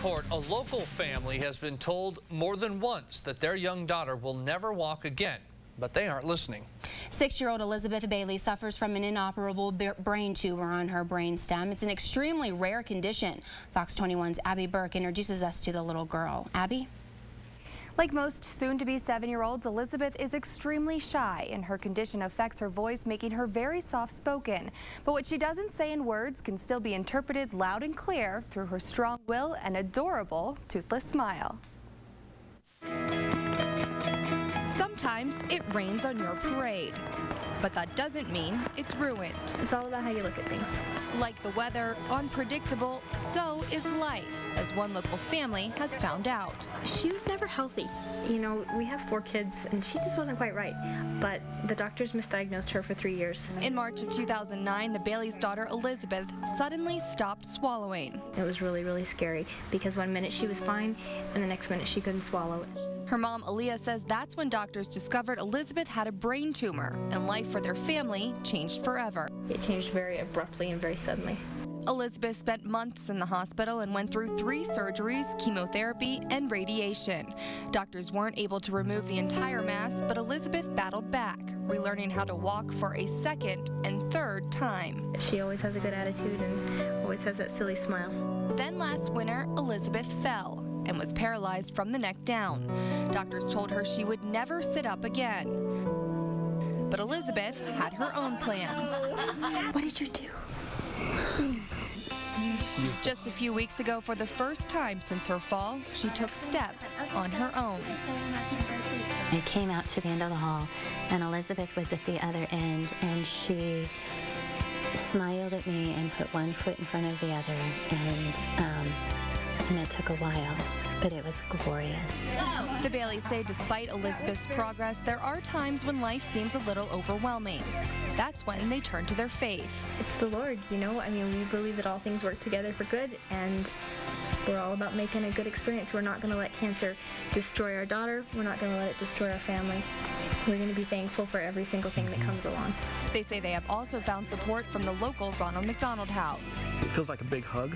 report, a local family has been told more than once that their young daughter will never walk again, but they aren't listening. 6-year-old Alia Bailey suffers from an inoperable brain tumor on her brainstem. It's an extremely rare condition. Fox 21's Abby Burke introduces us to the little girl. Abby? Like most soon-to-be 7-year-olds, Elizabeth is extremely shy, and her condition affects her voice, making her very soft-spoken. But what she doesn't say in words can still be interpreted loud and clear through her strong will and adorable toothless smile. Sometimes it rains on your parade, but that doesn't mean it's ruined. It's all about how you look at things. Like the weather, unpredictable, so is life, as one local family has found out. She was never healthy. You know, we have 4 kids, and she just wasn't quite right. But the doctors misdiagnosed her for 3 years. In March of 2009, the Bailey's daughter, Elizabeth, suddenly stopped swallowing. It was really, really scary, because one minute she was fine, and the next minute she couldn't swallow. Her mom, Alia, says that's when doctors discovered Elizabeth had a brain tumor, and life for their family changed forever. It changed very abruptly and very suddenly. Elizabeth spent months in the hospital and went through 3 surgeries, chemotherapy, and radiation. Doctors weren't able to remove the entire mass, but Elizabeth battled back, relearning how to walk for a second and third time. She always has a good attitude and always has that silly smile. Then last winter, Elizabeth fell and was paralyzed from the neck down. Doctors told her she would never sit up again. But Elizabeth had her own plans. What did you do? Just a few weeks ago, for the first time since her fall, she took steps on her own. I came out to the end of the hall, and Elizabeth was at the other end, and she smiled at me and put one foot in front of the other, and it took a while, but it was glorious. The Baileys say despite Elizabeth's progress, there are times when life seems a little overwhelming. That's when they turn to their faith. It's the Lord, you know. I mean, we believe that all things work together for good, and we're all about making a good experience. We're not going to let cancer destroy our daughter. We're not going to let it destroy our family. We're going to be thankful for every single thing that comes along. They say they have also found support from the local Ronald McDonald House. It feels like a big hug,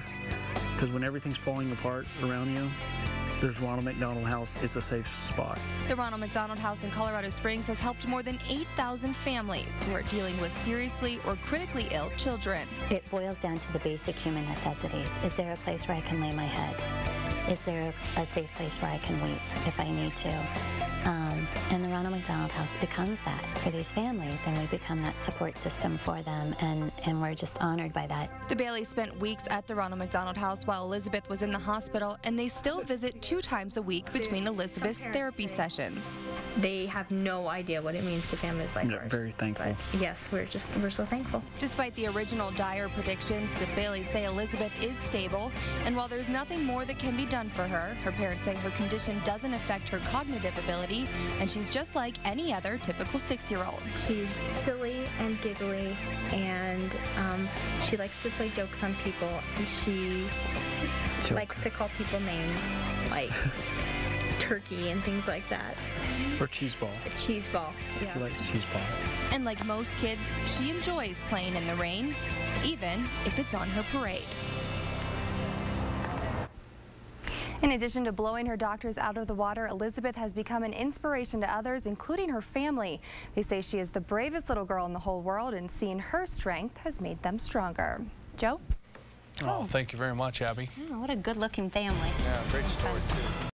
because when everything's falling apart around you, there's Ronald McDonald House. It's a safe spot. The Ronald McDonald House in Colorado Springs has helped more than 8,000 families who are dealing with seriously or critically ill children. It boils down to the basic human necessities. Is there a place where I can lay my head? Is there a safe place where I can weep if I need to? And the Ronald McDonald House becomes that for these families, and we become that support system for them, and we're just honored by that. The Baileys spent weeks at the Ronald McDonald House while Elizabeth was in the hospital, and they still visit 2 times a week between Elizabeth's therapy sessions. They have no idea what it means to families like ours. Very thankful. But yes, we're so thankful. Despite the original dire predictions, the Baileys say Elizabeth is stable, and while there's nothing more that can be done for her, her parents say her condition doesn't affect her cognitive ability, and she's just like any other typical 6-year-old. She's silly and giggly, and she likes to play jokes on people, and she likes to call people names like turkey and things like that. Or cheese ball. Cheese ball. Yeah. She likes cheese ball. And like most kids, she enjoys playing in the rain, even if it's on her parade. In addition to blowing her doctors out of the water, Elizabeth has become an inspiration to others, including her family. They say she is the bravest little girl in the whole world, and seeing her strength has made them stronger. Joe? Oh, thank you very much, Abby. Oh, what a good-looking family. Yeah, great story, too.